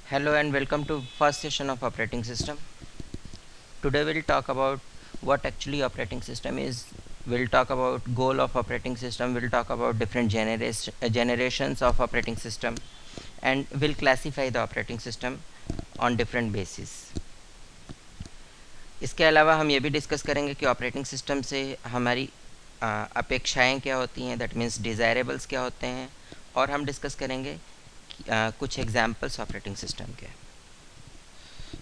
Hello and welcome to first session of operating system. Today we'll talk about what actually operating system is. We'll talk about goal of operating system. We'll talk about different generations of operating system, and we'll classify the operating system on different basis. इसके अलावा हम ये भी discuss करेंगे कि operating system से हमारी अपेक्षाएं क्या होती हैं, दैट मीन्स डिज़ायरेबल्स क्या होते हैं, और हम डिस्कस करेंगे कुछ एग्जांपल्स ऑपरेटिंग सिस्टम के.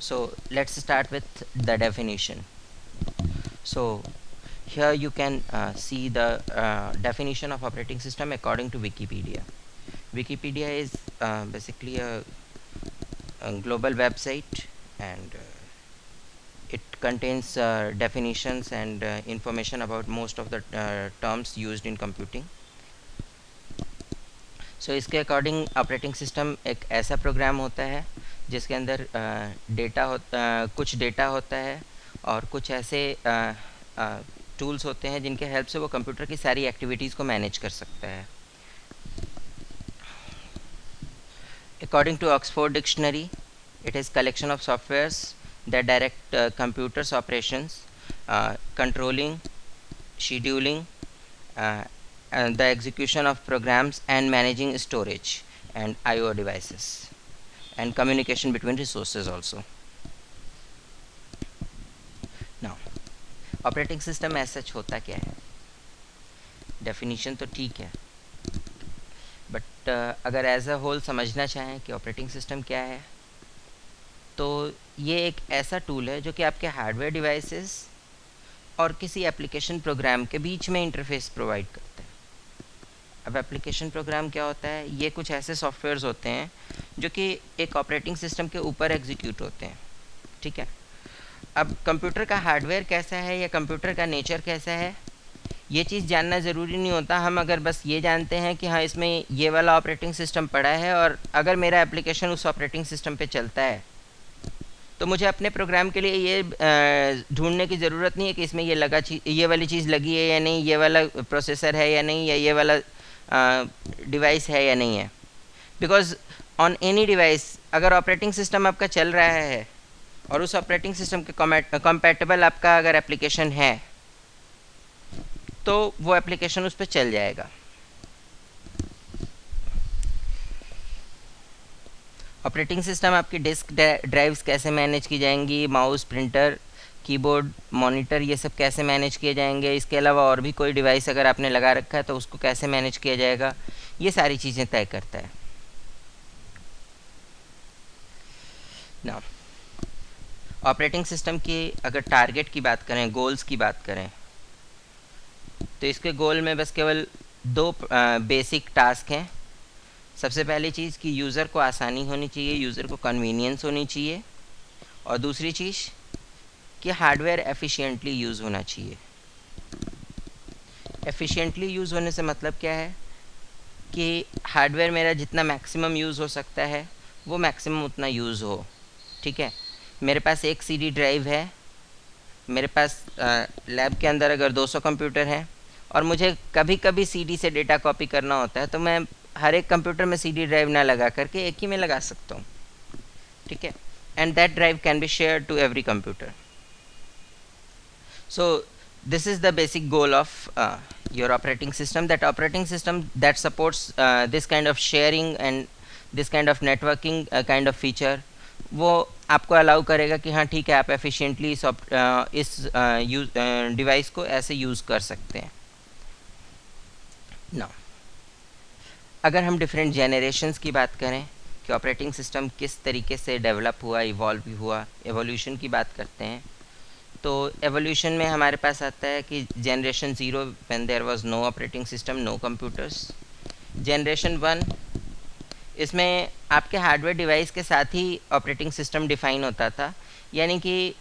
So let's start with the definition. So here you can see the definition of operating system according to Wikipedia. Wikipedia is basically a global website, and it contains definitions and information about most of the terms used in computing. सो इसके according operating system एक ऐसा programme होता है जिसके अंदर कुछ data होता है और कुछ ऐसे टूल्स होते हैं जिनके हेल्प से वो कंप्यूटर की सारी एक्टिविटीज़ को मैनेज कर सकता है. According to Oxford dictionary, it is collection of softwares that direct computers operations, controlling, scheduling, the execution of programs, and managing storage and I/O devices, and communication between resources also. Now, operating system as such होता क्या है? Definition तो ठीक है, but अगर as a whole समझना चाहें कि operating system क्या है, तो ये एक ऐसा टूल है जो कि आपके हार्डवेयर डिवाइसेस और किसी एप्लीकेशन प्रोग्राम के बीच में इंटरफेस प्रोवाइड करता है. अब एप्लीकेशन प्रोग्राम क्या होता है? ये कुछ ऐसे सॉफ्टवेयर्स होते हैं जो कि एक ऑपरेटिंग सिस्टम के ऊपर एग्जीक्यूट होते हैं. ठीक है. अब कंप्यूटर का हार्डवेयर कैसा है या कंप्यूटर का नेचर कैसा है, ये चीज़ जानना ज़रूरी नहीं होता. हम अगर बस ये जानते हैं कि हाँ इसमें ये वाला ऑपरेटिंग सिस्टम पड़ा है और अगर मेरा एप्लीकेशन उस ऑपरेटिंग सिस्टम पे चलता है तो मुझे अपने प्रोग्राम के लिए ये ढूंढने की ज़रूरत नहीं है कि इसमें ये वाली चीज़ लगी है या नहीं, ये वाला प्रोसेसर है या नहीं, या ये वाला डिवाइस है या नहीं है. बिकॉज ऑन एनी डिवाइस अगर ऑपरेटिंग सिस्टम आपका चल रहा है और उस ऑपरेटिंग सिस्टम के कंपैटिबल आपका अगर एप्लीकेशन है तो वो एप्लीकेशन उस पर चल जाएगा. ऑपरेटिंग सिस्टम आपकी डिस्क ड्राइव्स कैसे मैनेज की जाएंगी, माउस, प्रिंटर, कीबोर्ड, मॉनिटर, ये सब कैसे मैनेज किए जाएंगे, इसके अलावा और भी कोई डिवाइस अगर आपने लगा रखा है तो उसको कैसे मैनेज किया जाएगा, ये सारी चीज़ें तय करता है. ना ऑपरेटिंग सिस्टम की अगर टारगेट की बात करें, गोल्स की बात करें, तो इसके गोल में बस केवल दो बेसिक टास्क हैं. सबसे पहली चीज़ कि यूज़र को आसानी होनी चाहिए, यूज़र को कन्वीनियंस होनी चाहिए, और दूसरी चीज़ कि हार्डवेयर एफिशिएंटली यूज़ होना चाहिए. एफिशिएंटली यूज़ होने से मतलब क्या है कि हार्डवेयर मेरा जितना मैक्सिमम यूज़ हो सकता है वो मैक्सिमम उतना यूज़ हो. ठीक है. मेरे पास एक सीडी ड्राइव है, मेरे पास लैब के अंदर अगर 200 कंप्यूटर हैं और मुझे कभी कभी सीडी से डेटा कॉपी करना होता है तो मैं हर एक कंप्यूटर में सीडी ड्राइव ना लगा करके एक ही में लगा सकता हूँ. ठीक है. And that drive can be share to every computer. So this is the basic goal of your operating system, that supports this kind of sharing and this kind of networking kind of feature. वो आपको allow करेगा कि हाँ ठीक है, आप efficiently इस device को ऐसे यूज़ कर सकते हैं. ना अगर हम डिफरेंट जेनरेशन्स की बात करें कि ऑपरेटिंग सिस्टम किस तरीके से डेवलप हुआ, इवॉल्व हुआ, एवोल्यूशन की बात करते हैं, तो एवोल्यूशन में हमारे पास आता है कि generation 0 when there was no operating system, no computers. Generation 1, इसमें आपके हार्डवेयर डिवाइस के साथ ही ऑपरेटिंग सिस्टम डिफ़ाइन होता था. यानी कि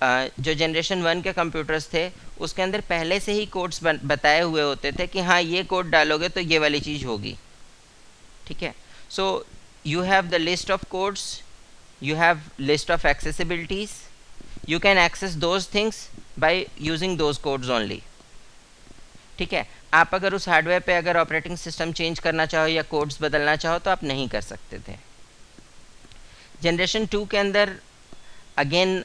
जो जनरेशन 1 के कंप्यूटर्स थे उसके अंदर पहले से ही कोड्स बताए हुए होते थे कि हाँ ये कोड डालोगे तो ये वाली चीज़ होगी. ठीक है. So you have the list of codes, you have list of accessibilities, you can access those things by using those codes only. ठीक है. आप अगर उस हार्डवेयर पे अगर ऑपरेटिंग सिस्टम चेंज करना चाहो या कोड्स बदलना चाहो तो आप नहीं कर सकते थे. जनरेशन 2 के अंदर अगेन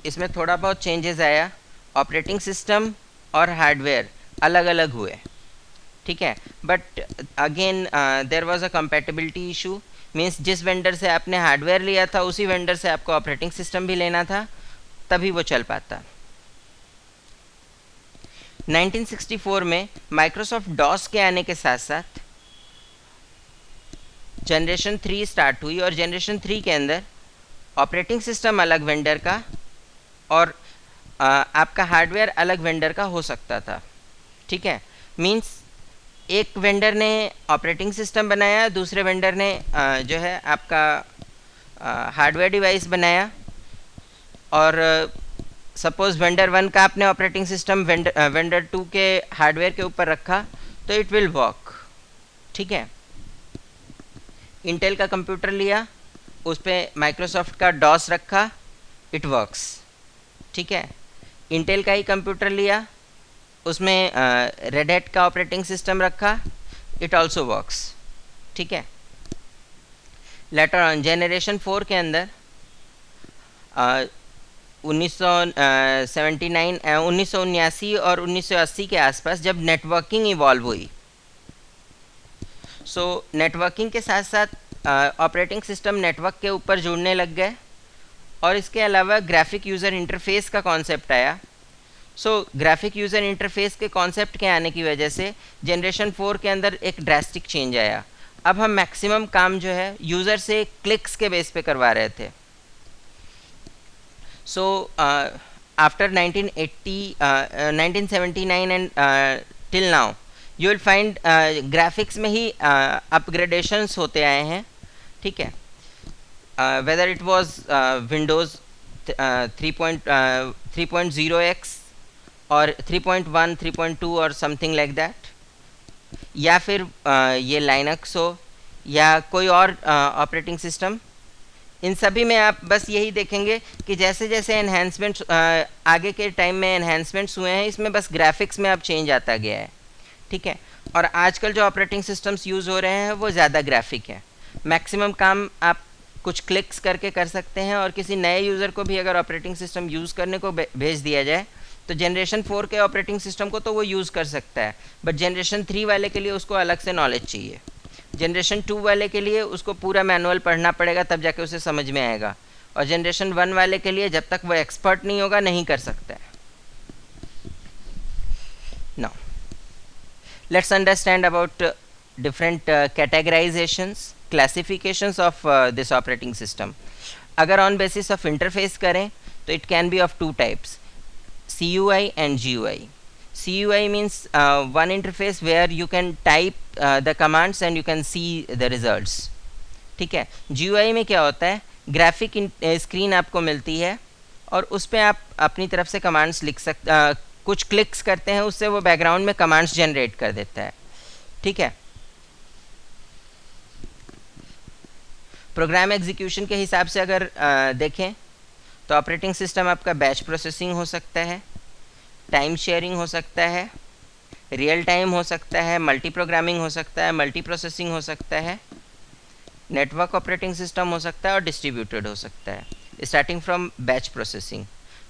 इसमें थोड़ा बहुत चेंजेस आया, ऑपरेटिंग सिस्टम और हार्डवेयर अलग अलग हुए, ठीक है। But again there was a compatibility issue, means जिस वेंडर से आपने हार्डवेयर लिया था उसी वेंडर से आपको ऑपरेटिंग सिस्टम भी लेना था, तभी वो चल पाता। 1964 में माइक्रोसॉफ्ट डॉस के आने के साथ साथ जनरेशन 3 स्टार्ट हुई, और जनरेशन 3 के अंदर ऑपरेटिंग सिस्टम अलग वेंडर का और आपका हार्डवेयर अलग वेंडर का हो सकता था, ठीक है। मींस एक वेंडर ने ऑपरेटिंग सिस्टम बनाया, दूसरे वेंडर ने जो है आपका हार्डवेयर डिवाइस बनाया, और सपोज वेंडर 1 का आपने ऑपरेटिंग सिस्टम वेंडर 2 के हार्डवेयर के ऊपर रखा तो इट विल वर्क, ठीक है। इंटेल का कंप्यूटर लिया, उस पर माइक्रोसॉफ्ट का डॉस रखा, इट वर्क्स, ठीक है। इंटेल का ही कंप्यूटर लिया, उसमें रेड हैट का ऑपरेटिंग सिस्टम रखा, इट ऑल्सो वर्क्स, ठीक है। लेटर ऑन जनरेशन 4 के अंदर 1979 और 1980 के आसपास जब नेटवर्किंग इवॉल्व हुई, सो नेटवर्किंग के साथ साथ ऑपरेटिंग सिस्टम नेटवर्क के ऊपर जुड़ने लग गए, और इसके अलावा ग्राफिक यूज़र इंटरफेस का कॉन्सेप्ट आया। सो ग्राफिक यूज़र इंटरफेस के कॉन्सेप्ट के आने की वजह से जनरेशन 4 के अंदर एक ड्रास्टिक चेंज आया। अब हम मैक्सिमम काम जो है यूज़र से क्लिक्स के बेस पे करवा रहे थे। So after 1979 and till now you will find graphics में ही अपग्रेडेशंस होते आए हैं, ठीक है। Whether it was Windows 3.0x और 3.1, 3.2 और समथिंग लाइक दैट, या फिर ये लाइनक्स हो या कोई और ऑपरेटिंग सिस्टम, इन सभी में आप बस यही देखेंगे कि जैसे जैसे एनहेंसमेंट्स आगे के टाइम में एनहेंसमेंट्स हुए हैं, इसमें बस ग्राफिक्स में अब चेंज आता गया है, ठीक है। और आजकल जो ऑपरेटिंग सिस्टम्स यूज़ हो रहे हैं वो ज़्यादा ग्राफिक है। मैक्सिमम काम आप कुछ क्लिक्स करके कर सकते हैं, और किसी नए यूज़र को भी अगर ऑपरेटिंग सिस्टम यूज़ करने को भेज दिया जाए तो जनरेशन 4 के ऑपरेटिंग सिस्टम को तो वो यूज़ कर सकता है, बट जनरेशन 3 वाले के लिए उसको अलग से नॉलेज चाहिए। जनरेशन 2 वाले के लिए उसको पूरा मैनुअल पढ़ना पड़ेगा, तब जाके उसे समझ में आएगा, और जनरेशन 1 वाले के लिए जब तक वो एक्सपर्ट नहीं होगा नहीं कर सकता है। Now let's understand about different categorizations, classifications of this operating system. अगर ऑन बेसिस ऑफ इंटरफेस करें तो it can be of two types, CUI and GUI. CUI means one interface where you can type the commands and you can see the results, ठीक है। GUI में क्या होता है, graphic screen आपको मिलती है और उस पर आप अपनी तरफ से कमांड्स लिख सकते, कुछ क्लिक्स करते हैं, उससे वो बैकग्राउंड में कमांड्स जनरेट कर देता है, ठीक है। प्रोग्राम एग्जीक्यूशन के हिसाब से अगर देखें तो ऑपरेटिंग सिस्टम आपका बैच प्रोसेसिंग हो सकता है, टाइम शेयरिंग हो सकता है, रियल टाइम हो सकता है, मल्टी प्रोग्रामिंग हो सकता है, मल्टी प्रोसेसिंग हो सकता है, नेटवर्क ऑपरेटिंग सिस्टम हो सकता है, और डिस्ट्रीब्यूटेड हो सकता है। Starting from batch processing.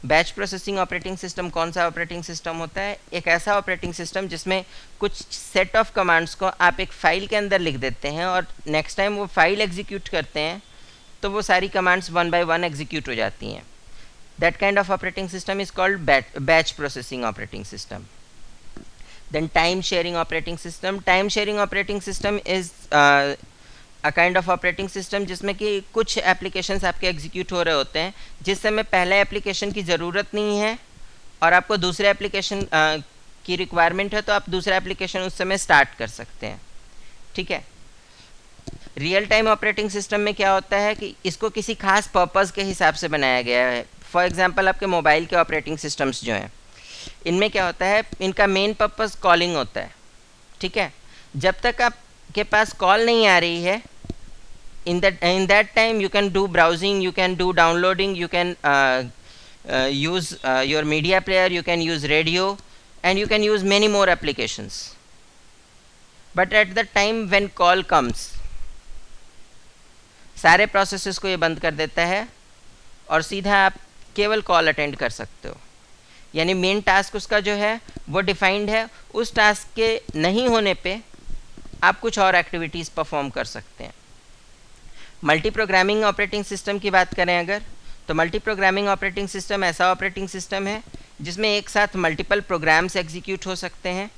Batch processing operating system कौन सा ऑपरेटिंग सिस्टम होता है, एक ऐसा ऑपरेटिंग सिस्टम जिसमें कुछ सेट ऑफ कमांड्स को आप एक फ़ाइल के अंदर लिख देते हैं, और नेक्स्ट टाइम वो फाइल एग्जीक्यूट करते हैं तो वो सारी commands one by one execute हो जाती हैं। That kind of operating system is called batch processing operating system. Then time sharing operating system. Time sharing operating system is a kind of operating system जिसमें कि कुछ applications आपके execute हो रहे होते हैं, जिस समय पहले एप्लीकेशन की ज़रूरत नहीं है और आपको दूसरे एप्लीकेशन की रिक्वायरमेंट है, तो आप दूसरा एप्लीकेशन उस समय स्टार्ट कर सकते हैं, ठीक है। रियल टाइम ऑपरेटिंग सिस्टम में क्या होता है कि इसको किसी खास पर्पज़ के हिसाब से बनाया गया है। फॉर एग्जांपल आपके मोबाइल के ऑपरेटिंग सिस्टम्स जो हैं, इनमें क्या होता है, इनका मेन पर्पज़ कॉलिंग होता है, ठीक है। जब तक आपके पास कॉल नहीं आ रही है, in that time you can do browsing, you can do downloading, you can use your media player, you can use radio, and you can use many more applications. But at the time when call comes, सारे processes को ये बंद कर देता है और सीधा आप केवल कॉल अटेंड कर सकते हो। यानी मेन टास्क उसका जो है वो डिफाइंड है, उस टास्क के नहीं होने पे आप कुछ और एक्टिविटीज़ परफॉर्म कर सकते हैं। मल्टी प्रोग्रामिंग ऑपरेटिंग सिस्टम की बात करें अगर, तो मल्टी प्रोग्रामिंग ऑपरेटिंग सिस्टम ऐसा ऑपरेटिंग सिस्टम है जिसमें एक साथ मल्टीपल प्रोग्राम्स एग्जीक्यूट हो सकते हैं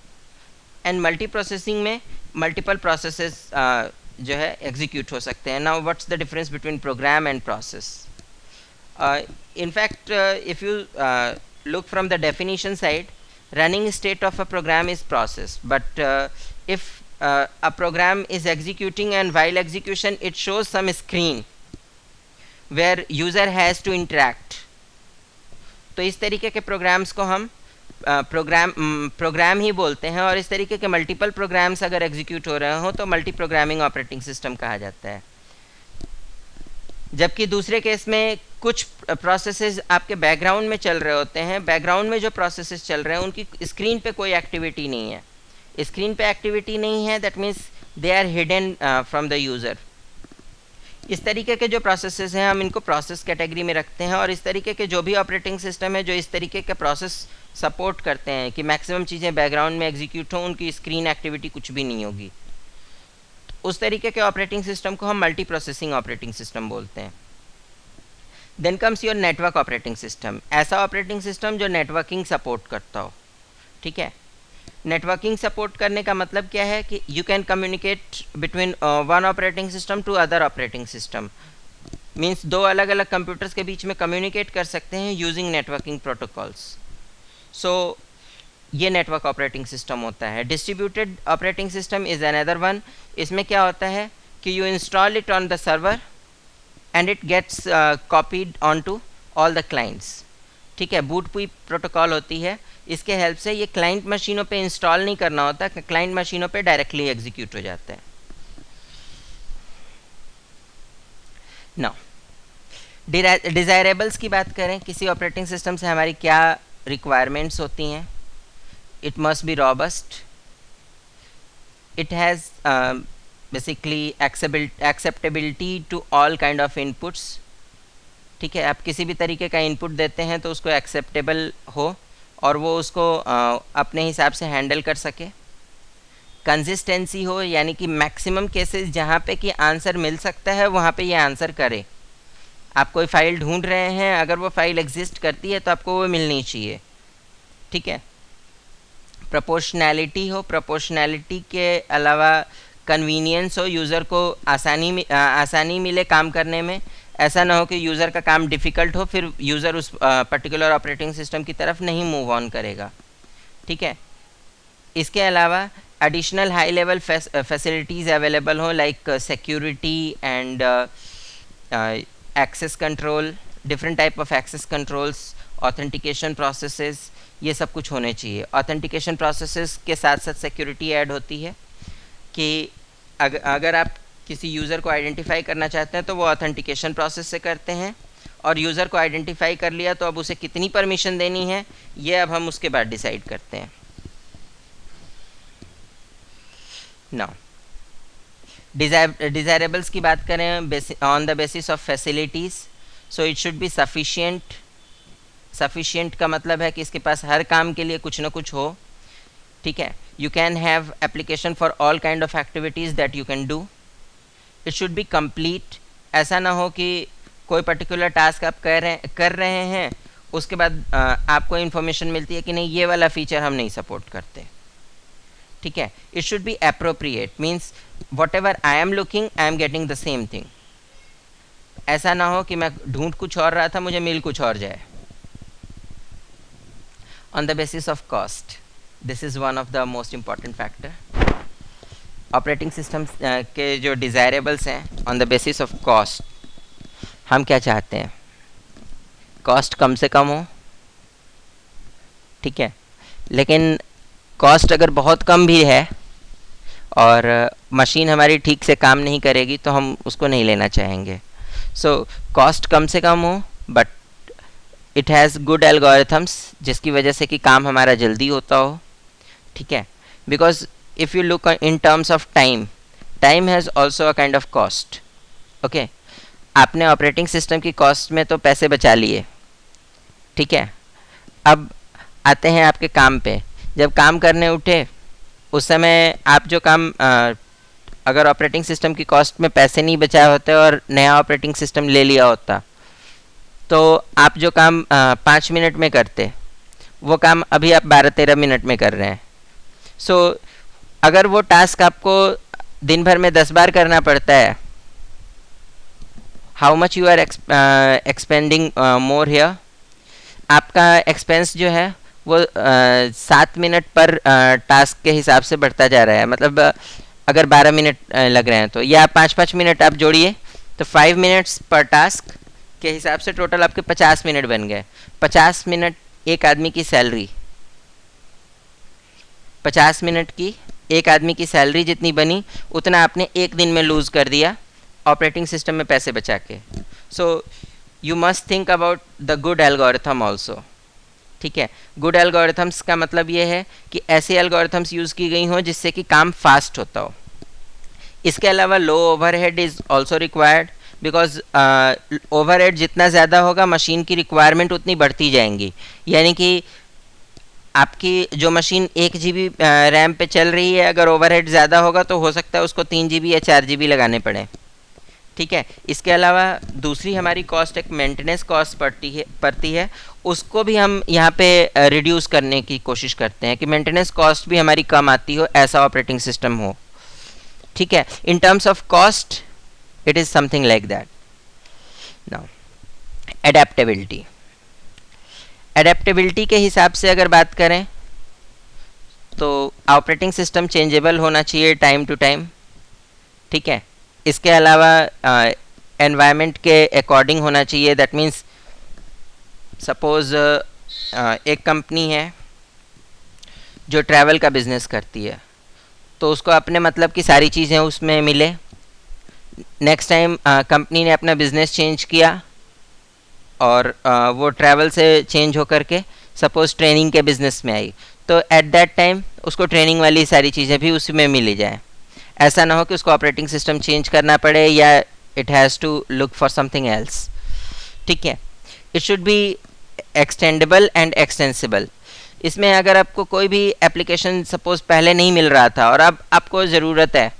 एंड मल्टी प्रोसेसिंग में मल्टीपल प्रोसेसेस जो है एग्जीक्यूट हो सकते हैं। Now what's the difference between program and process? in fact if you look from the definition side, running state of a program is process, but if a program is executing and while execution it shows some screen where user has to interact, तो इस तरीके के programmes को हम programme ही बोलते हैं। और इस तरीके के मल्टीपल प्रोग्राम्स अगर एग्जीक्यूट हो रहे हो तो मल्टी प्रोग्रामिंग ऑपरेटिंग सिस्टम कहा जाता है। जबकि दूसरे केस में कुछ प्रोसेसेस आपके बैकग्राउंड में चल रहे होते हैं, बैकग्राउंड में जो प्रोसेसेस चल रहे हैं उनकी स्क्रीन पे कोई एक्टिविटी नहीं है। स्क्रीन पे एक्टिविटी नहीं है, that means they are hidden from the user. इस तरीके के जो प्रोसेसेस हैं हम इनको प्रोसेस कैटेगरी में रखते हैं। और इस तरीके के जो भी ऑपरेटिंग सिस्टम है जो इस तरीके के प्रोसेस सपोर्ट करते हैं कि मैक्सिमम चीज़ें बैकग्राउंड में एग्जीक्यूट हों, उनकी स्क्रीन एक्टिविटी कुछ भी नहीं होगी, उस तरीके के ऑपरेटिंग सिस्टम को हम मल्टी प्रोसेसिंग ऑपरेटिंग सिस्टम बोलते हैं। Then comes your network operating system, ऐसा ऑपरेटिंग सिस्टम जो नेटवर्किंग सपोर्ट करता हो। ठीक है, नेटवर्किंग सपोर्ट करने का मतलब क्या है कि you can communicate between one operating system to other operating system, means दो अलग अलग कंप्यूटर्स के बीच में कम्युनिकेट कर सकते हैं यूजिंग नेटवर्किंग प्रोटोकॉल्स। सो ये नेटवर्क ऑपरेटिंग सिस्टम होता है। Distributed operating system is another one. इसमें क्या होता है कि you install it on the server and it gets copied on to all the clients. ठीक है, बूट पुई प्रोटोकॉल होती है, इसके हेल्प से ये क्लाइंट मशीनों पे इंस्टॉल नहीं करना होता, क्लाइंट मशीनों पे डायरेक्टली एग्जीक्यूट हो जाता है। नाउ डिज़ायरेबल्स की बात करें, किसी ऑपरेटिंग सिस्टम से हमारी क्या रिक्वायरमेंट्स होती हैं? It must be robust, it has basically acceptability to all kind of inputs. ठीक है, आप किसी भी तरीके का इनपुट देते हैं तो उसको एक्सेप्टेबल हो और वो उसको अपने हिसाब से हैंडल कर सके। कंसिस्टेंसी हो, यानी कि मैक्सिमम केसेस जहाँ पे कि आंसर मिल सकता है वहाँ पे ये आंसर करे। आप कोई फ़ाइल ढूंढ रहे हैं, अगर वो फ़ाइल एग्जिस्ट करती है तो आपको वो मिलनी चाहिए। ठीक है, प्रोपोर्शनैलिटी हो, प्रोपोर्शनैलिटी के अलावा कन्वीनियंस हो, यूज़र को आसानी मिले काम करने में। ऐसा ना हो कि यूज़र का काम डिफ़िकल्ट हो, फिर यूज़र उस पर्टिकुलर ऑपरेटिंग सिस्टम की तरफ नहीं मूव ऑन करेगा। ठीक है, इसके अलावा additional high level facilities available हो, like security and access control, different type of access controls, authentication processes, ये सब कुछ होने चाहिए। ऑथेंटिकेशन प्रोसेसेस के साथ साथ सिक्योरिटी ऐड होती है कि अगर आप किसी यूज़र को आइडेंटिफाई करना चाहते हैं तो वो ऑथेंटिकेशन प्रोसेस से करते हैं, और यूज़र को आइडेंटिफाई कर लिया तो अब उसे कितनी परमिशन देनी है ये अब हम उसके बाद डिसाइड करते हैं। नाउ डिज़ायरेबल्स की बात करें, on the basis of facilities, so it should be sufficient. Sufficient का मतलब है कि इसके पास हर काम के लिए कुछ ना कुछ हो। ठीक है, you can have application for all kind of activities that you can do. It should B complete, ऐसा ना हो कि कोई पर्टिकुलर टास्क आप कर रहे हैं, उसके बाद आपको इन्फॉर्मेशन मिलती है कि नहीं ये वाला फीचर हम नहीं सपोर्ट करते। ठीक है, it should B appropriate, means what ever I am looking I am getting the same thing. ऐसा ना हो कि मैं ढूंढ कुछ और रहा था, मुझे मिल कुछ और जाए। On the basis of cost, this is one of the most important factor. Operating systems के जो डिज़ायरेबल्स हैं, on the basis of cost, हम क्या चाहते हैं? कॉस्ट कम से कम हो। ठीक है, लेकिन कॉस्ट अगर बहुत कम भी है और मशीन हमारी ठीक से काम नहीं करेगी तो हम उसको नहीं लेना चाहेंगे। सो कॉस्ट कम से कम हो, but it has good algorithms, जिसकी वजह से कि काम हमारा जल्दी होता हो। ठीक है, because if you look in terms of time has also a kind of cost. Okay, आपने ऑपरेटिंग सिस्टम की कॉस्ट में तो पैसे बचा लिए, ठीक है। अब आते हैं आपके काम पे। जब काम करने उठे उस समय आप जो काम अगर ऑपरेटिंग सिस्टम की कॉस्ट में पैसे नहीं बचाए होते और नया ऑपरेटिंग सिस्टम ले लिया होता, तो आप जो काम 5 मिनट में करते, वो काम अभी आप 12-13 मिनट में कर रहे हैं। सो अगर वो टास्क आपको दिन भर में 10 बार करना पड़ता है, how much you are expending more here. आपका एक्सपेंस जो है वो 7 मिनट पर टास्क के हिसाब से बढ़ता जा रहा है। मतलब अगर 12 मिनट लग रहे हैं तो, या 5-5 मिनट आप जोड़िए, तो 5 मिनट्स पर टास्क के हिसाब से टोटल आपके 50 मिनट बन गए। 50 मिनट एक आदमी की सैलरी, 50 मिनट की एक आदमी की सैलरी जितनी बनी उतना आपने एक दिन में लूज़ कर दिया ऑपरेटिंग सिस्टम में पैसे बचा के। So you must think about the good algorithm also, ठीक है। गुड एल्गोरिथम्स का मतलब ये है कि ऐसे एल्गोरिथम्स यूज़ की गई हों जिससे कि काम फास्ट होता हो। इसके अलावा low overhead is also required, because overhead जितना ज़्यादा होगा मशीन की रिक्वायरमेंट उतनी बढ़ती जाएंगी। यानी कि आपकी जो मशीन 1 GB रैम पे चल रही है, अगर ओवरहेड ज़्यादा होगा तो हो सकता है उसको 3 GB या 4 GB लगाने पड़े, ठीक है। इसके अलावा दूसरी हमारी कॉस्ट एक मेंटेनेंस कॉस्ट पड़ती है, उसको भी हम यहाँ पे रिड्यूस करने की कोशिश करते हैं कि मेंटेनेंस कॉस्ट भी हमारी कम आती हो, ऐसा ऑपरेटिंग सिस्टम हो, ठीक है। In terms of cost it is something like that. Now adaptability, adaptability के हिसाब से अगर बात करें तो ऑपरेटिंग सिस्टम चेंजेबल होना चाहिए टाइम टू टाइम, ठीक है। इसके अलावा एनवायरनमेंट के अकॉर्डिंग होना चाहिए। दैट मीन्स सपोज़ एक कंपनी है जो ट्रैवल का बिज़नेस करती है, तो उसको अपने मतलब की सारी चीज़ें उसमें मिले। नेक्स्ट टाइम कंपनी ने अपना बिज़नेस चेंज किया और वो ट्रैवल से चेंज होकर के सपोज़ ट्रेनिंग के बिज़नेस में आई, तो एट दैट टाइम उसको ट्रेनिंग वाली सारी चीज़ें भी उसी में मिली जाए। ऐसा ना हो कि उसको ऑपरेटिंग सिस्टम चेंज करना पड़े या it has to look for something else, ठीक है। It should be extendable and extensible. इसमें अगर आपको कोई भी एप्लीकेशन सपोज़ पहले नहीं मिल रहा था और अब आपको ज़रूरत है,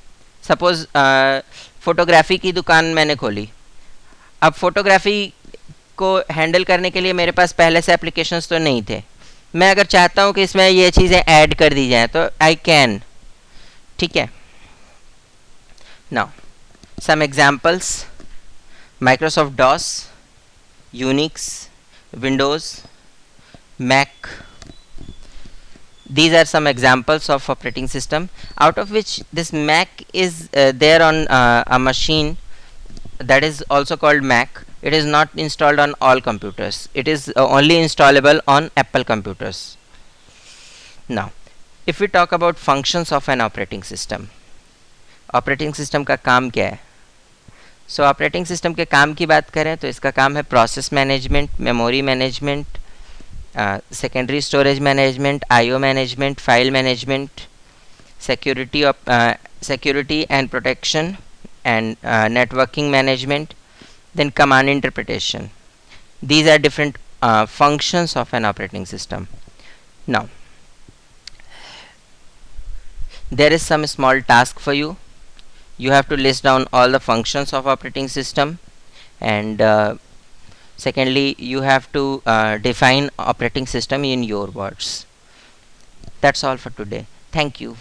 सपोज़ फ़ोटोग्राफ़ी की दुकान मैंने खोली, अब फोटोग्राफी को हैंडल करने के लिए मेरे पास पहले से एप्लीकेशंस तो नहीं थे। मैं अगर चाहता हूँ कि इसमें ये चीज़ें ऐड कर दी जाएँ तो आई कैन, ठीक है। Now some examples: Microsoft DOS, Unix, Windows, Mac. These are some examples of operating system, out of which this Mac is there on a machine that is also called Mac. It is not installed on all computers. It is only installable on Apple computers. Now if we talk about functions of an operating system, operating system का काम क्या है? So operating system के काम की बात करें तो इसका काम है process management, memory management, secondary storage management, IO management, file management, security and protection, and networking management, then command interpretation. These are different functions of an operating system. Now there is some small task for you. You have to list down all the functions of operating system, and secondly you have to define operating system in your words. That's all for today. Thank you.